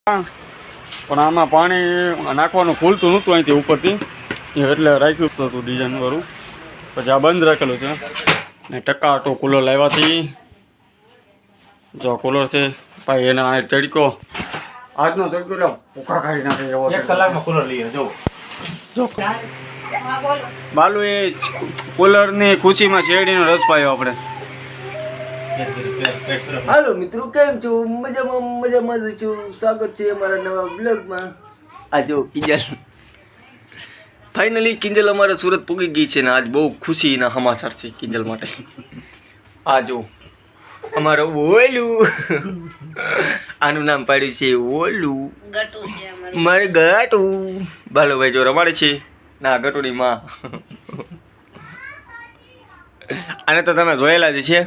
પણ આમાં પાણી નાખવાનું ખુલતું નહોતું અહીંથી ઉપરથી એટલે રાખ્યું હતું ડિઝાઇન વાળું. પછી આ બંધ રાખેલું છે ને ટકાટો કુલર લાવ્યાથી. જો કુલર છે ભાઈ, એના આ તડકો આજનો તડકો લો ભૂખા ખાઈ નાખે એવો. 1 કલાકમાં કુલર લઈએ જો બાલુ એ કુલરની ખુશીમાં શેરડીનો રસ પાયો આપણે. હાલો મિત્રો, કેમ છો? મજામાં જ છું. સ્વાગત છે અમારા નવા બ્લોગમાં. આ જો કિંજલ, ફાઇનલી કિંજલ અમારે સુરત પૂગી ગઈ છે ને આજ બહુ ખુશીના સમાચાર છે કિંજલ માટે. આ જો અમારો ઓલું, આનું નામ પાડ્યું છે ઓલું, મારે ગટુ. બાલુભાઈ જો રમાડે છે ના ગટુની માં. આને તો તમે જોયેલા જ છે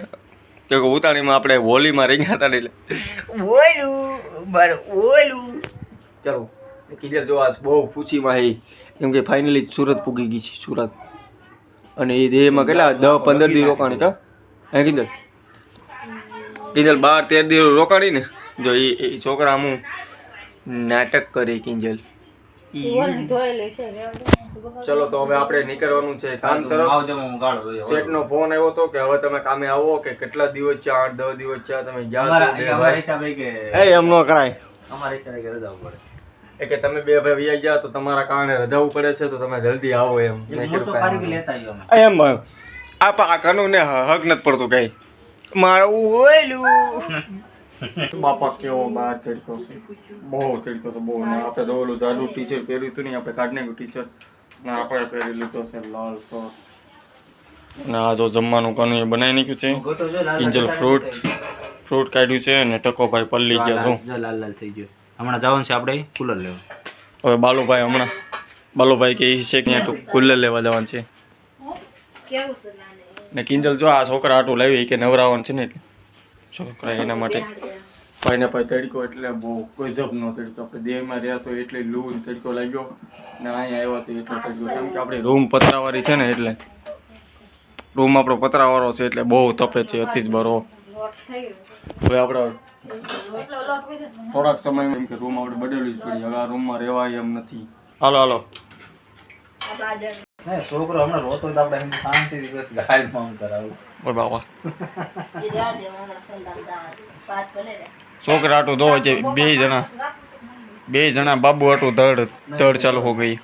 કે ઉતાણીમાં આપણે હોલીમાં રીંગા હતા એટલે ઓલું મારે ઓલું. ચાલો કિંજલ જો આજ બહુ ખુશીમાં હે, કેમ કે ફાઇનલી સુરત પૂગી ગઈ છે સુરત. અને એ દેહમાં કેટલા 10-15 દી રોકાણી કા હે કિંજલ? કિંજલ 12-13 દી રોકાણી ને. જો એ છોકરા હું નાટક કરે કિંજલ. ચલો તો હવે આપણે નીકળવાનું છે કામ તરફ. શેઠનો ફોન આવ્યો હતો કે હવે તમે કામે આવો, કે કેટલા દિવસ છે, 8-10 દિવસ છે તમે એમ ન કરાય. કે તમે બે ભાઈ વ્યાઈ જાઓ તો તમારા કારણે રજાવું પડે છે, તો તમે જલ્દી આવો એમ. એમ આ કાનૂન ને હક નથી પડતું કઈ. મારું ઓયલું બાપા કેવો બહાર તડકો છે, બહુ તડકો છે બહુ. ને આપણે તો ઓલું જાડું ટીચર પહેર્યું હતું ને, આપણે કાઢ નાખ્યું ટીચર ને આપણે પહેરી લીધો છે લાલ શર્ટ. ને આ જો જમવાનું કનું એ બનાવી નાખ્યું છે. કિંજલ ફ્રૂટ કાઢ્યું છે અને ટકોભાઈ પલ્લી ગયા છો લાલ લાલ થઈ ગયો. હમણાં જવાનું છે આપણે કુલર લેવા. હવે બાલુભાઈ કહે છે કે અહીંયા કુલર લેવા જવાનું છે. ને કિંજલ જો આ છોકરા આટું લાવી કે નવરાવાનું છે ને એટલે છોકરા એના માટે. ભાઈને ભાઈ તડકો એટલે બહુ ગજબનો તડકો. આપણે દેહમાં રહ્યા તો એટલે લૂ તડકો લાગ્યો ને અહીંયા આવ્યા તો એટલો તડકો. કેમ કે આપણી રૂમ પતરાવાળી છે ને એટલે રૂમ આપણો પતરાવાળો છે એટલે બહુ તપે છે અતિ જ બરો. હવે આપણે થોડાક સમય એમ કે રૂમ આપણે બદલવી જ પડી. હવે આ રૂમમાં રહેવાય એમ નથી. હાલો છોકરો હમણાં રોતો તો આપણે શાંતિથી ગાય માંગ કરાવું. ઓ બાબા છોકરા આટું દો છે. બે જણા બાબુ આટું દડ ચાલુ હો ગઈ.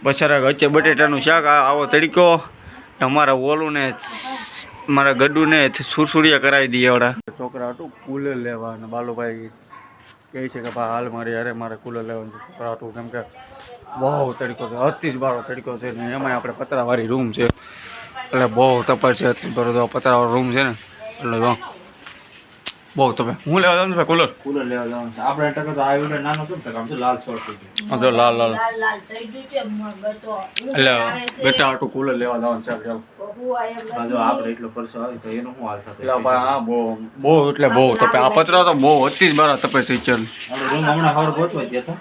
બસારા વચ્ચે બટેટાનું શાક. આવો તડકો અમારા ઓલું ને મારા ગડ્ડુ ને સુરસુડિયા કરાવી દઈએ આવડા. છોકરા આટું કુલર લેવા અને બાલુભાઈ કહે છે કે ભાઈ હાલ મારે કુલર લેવાનું છે છોકરા આટું. કેમ કે બહુ તડકો છે, અતિ જ બારો તડકો છે ને એમાંય આપણે પતરાવાળી રૂમ છે એટલે બહુ તપે છે. અતિ બરો પતરાવાળો રૂમ છે ને એટલે બહુ તપે. હું લેવા જાઉં છું કુલર લેવા જવાનું છે આપણે. ટકો તો આવ્યું નાનો શું આમ તો લાલ છોડ થઈ ગયો. હા તો લાલ એટલે બેટા આટું કુલર લેવા જવાનું છે. આપણે એટલો પરસો આવે તો એનો શું હાલ થશે? હા બહુ એટલે બહુ તપે. આ પતરા તો બહુ અતિ જ બારા તપે છે. ચાલ રૂમ હમણાં હવાર ગોઠવા ગયા હતા.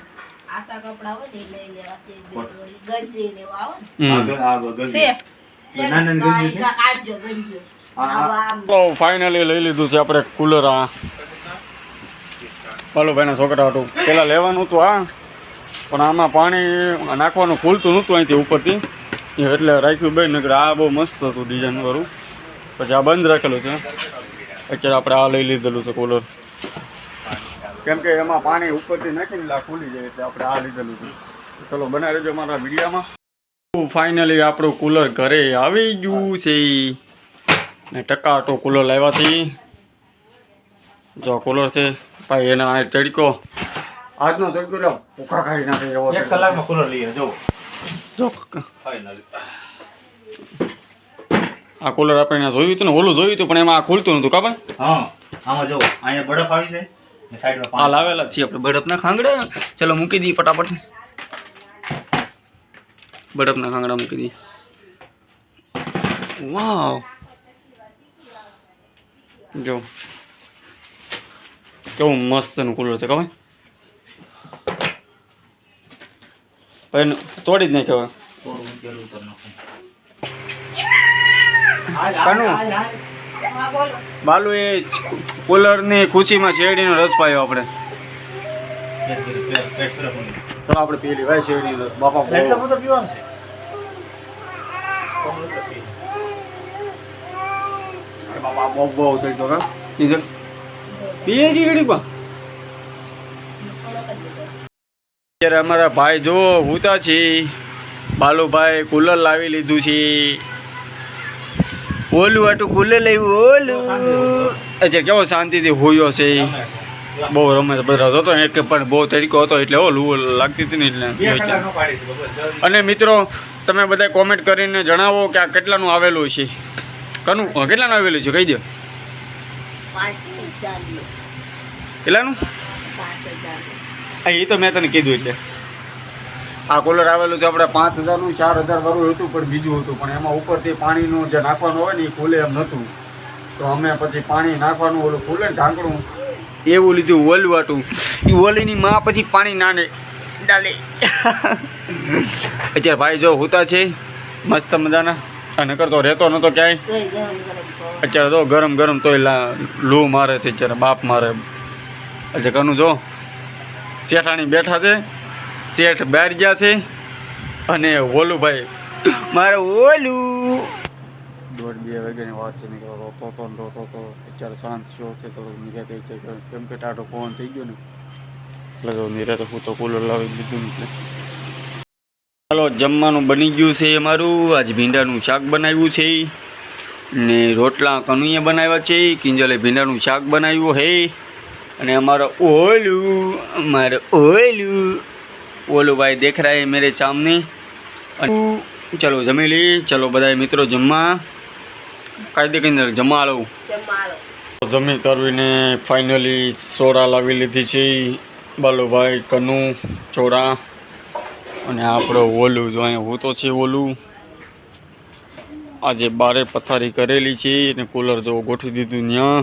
ફાઇનલી લઈ લીધું છે આપણે કુલર. આ બાલુભાઈના છોકરા હતું પેલા લેવાનું હતું આ, પણ આમાં પાણી નાખવાનું ખુલતું નહોતું અહીંથી ઉપરથી એટલે રાખ્યું બે. નગર આ બહુ મસ્ત હતું ડિઝાઇન વાળું. પછી આ બંધ રાખેલું છે. અત્યારે આપણે આ લઈ લીધેલું છે કુલર. કેમ કે એમાં પાણી ઉપરથી નાખીને આ ખુલી જાય એટલે આપણે આ લીધેલું છે. ચલો બનાવી લેજો મારા વિડીયોમાં. ફાઇનલી આપણું કુલર ઘરે આવી ગયું છે ને ટકાટો કુલર લાવ્યાથી. જો કુલર છે ભાઈ, એના આ તડકો આજનો તડકો લો ભૂખા ખાઈ નાખે એવો. 1 કલાકમાં કુલર લઈએ જો ફાઇનલી આ કુલર આપણે જોયું હતું ને, ઓલું જોયું હતું પણ એમાં આ ખુલતું નહોતું કાબા. હા આમાં જો અહીંયા બરફ આવી જાય ને સાઈડમાં આ લાવેલા છીએ આપણે બરફના ખાંગડા. ચલો મૂકી દઈએ ફટાફટ બરફના ખાંગડા મૂકી દઈએ. વાવ જો કેવું મસ્તનું કુલર છે ખબર. ભાઈ તોડી જ નાખ્યો. બાલુ એ કુલરની ખુશીમાં શેરડીનો રસ પાયો આપણે. તો આપણે પી લેવાય શેરડીનો રસ. બાપા બહુ બાપા બહુ બહુ થઈ તો કા પીએ ઘડી પણ. અત્યારે અમારા ભાઈ જો હુતા છે. બાલુભાઈ કુલર લાવી લીધું છે. ઓલું આટું કુલર લેવું ઓલું. અત્યારે કેવો શાંતિથી હોયો છે. બહુ રમે બધા હતો એક પણ બહુ તરીકો હતો એટલે ઓલું લાગતી હતી ને એટલે. અને મિત્રો તમે બધા કોમેન્ટ કરીને જણાવો કે આ કેટલાનું આવેલું છે. કેટલાનું આવેલું છે કહી દો. કેટલાનું? એ તો મેં તને કીધું એટલે. આ કુલર આવેલું છે આપણે 5000નું. 4000 વાળું હતું પણ બીજું હતું પણ એમાં ઉપરથી પાણીનું જે નાખવાનું હોય ને એ ખુલે એમ નહોતું. તો અમે પછી પાણી નાખવાનું ઓલું ખુલે ને ઢાંકણું એવું લીધું ઓલું આટું. એ ઓલીની માં પછી પાણી નાને ડાલે. અત્યારે ભાઈ જો હુતા છે મસ્ત મજાના. અને કરતો રહેતો નહોતો ક્યાંય. અત્યારે તો ગરમ ગરમ તોય લૂ મારે છે અત્યારે બાપ મારે. એટલે કનું જો શેઠાણી બેઠા છે. શેઠ બહાર ગયા છે. અને ઓલું ભાઈ મારે ઓલું 1-2 વાગ્યાની વાત છે. નીકળો રોતો તો અત્યારે શાંત શો છે. થોડુંક નિરાતે છે કેમ કે ટાટો પવન થઈ ગયો ને એટલે તો નિરાતે હું તો કુલર લાવી લીધું એટલે. ચાલો જમવાનું બની ગયું છે અમારું. આજે ભીંડાનું શાક બનાવ્યું છે ને રોટલા કનુએ બનાવ્યા છે. કિંજલે ભીંડાનું શાક બનાવ્યું હે. અને અમારો ઓલું ભાઈ દેખ રહા હે મેરે સામને. ચલો જમી લી. ચલો બધા મિત્રો જમવા કાયદે કઈ જમવા આવું. જમી કરવીને ફાઇનલી સોડા લાવી લીધી છે. બાલુભાઈ કનુ ચોડા અને આપણો ઓલું જો અહીંયા હું તો છે ઓલું. આજે બારે પથારી કરેલી છે અને કુલર જો ગોઠવી દીધું ત્યાં.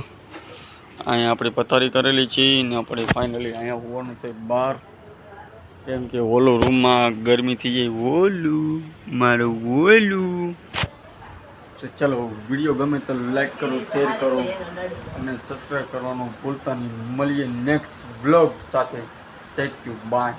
અહીંયા આપણે પથારી કરેલી છે ને આપણે ફાઇનલી અહીંયા હોવાનું છે બહાર. કેમ કે ઓલો રૂમમાં ગરમી થઈ જાય. ઓલું મારું ઓલું. ચલો વિડીયો ગમે તો લાઈક કરો, શેર કરો અને સબસ્ક્રાઈબ કરવાનું ભૂલતા નહીં. મળીએ નેક્સ્ટ બ્લોગ સાથે. Thank you, by.